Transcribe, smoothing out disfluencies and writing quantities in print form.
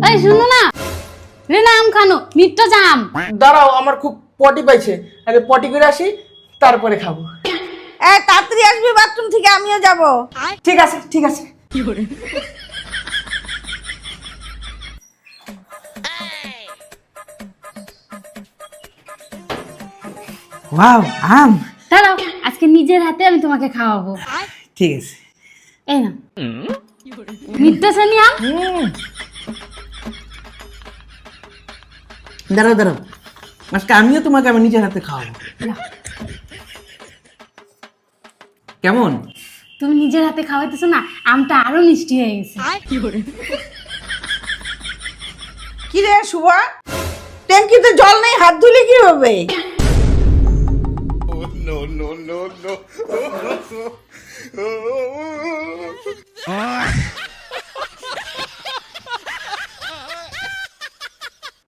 এই শুনো না, রেনা আম খানো, মিট্টো জাম। দাঁড়াও, আমার খুব পটি পাইছে, আগে পটি করে আসি, তারপরে খাবো। এই তাড়াতাড়ি আসবি বাথরুম থেকে, আমিও যাব। ঠিক আছে, ঠিক আছে। ওয়াও, আম। দাঁড়াও, আজকে নিজের হাতে আমি তোমাকে খাওয়াবো। ঠিক আছে। এই না, মিট্টো সানি আম। দাঁড়াও দাঁড়াও, আজকে আমিও তোমাকে আমি নিজের হাতে খাওয়াবো। কেমন? তুমি নিজের হাতে খাওয়াইতেছো না, আমটা আরো মিষ্টি হয়ে গেছে। কি রে শুভ, ট্যাঙ্কিতে জল নেই, হাত ধুলে কি হবে? no.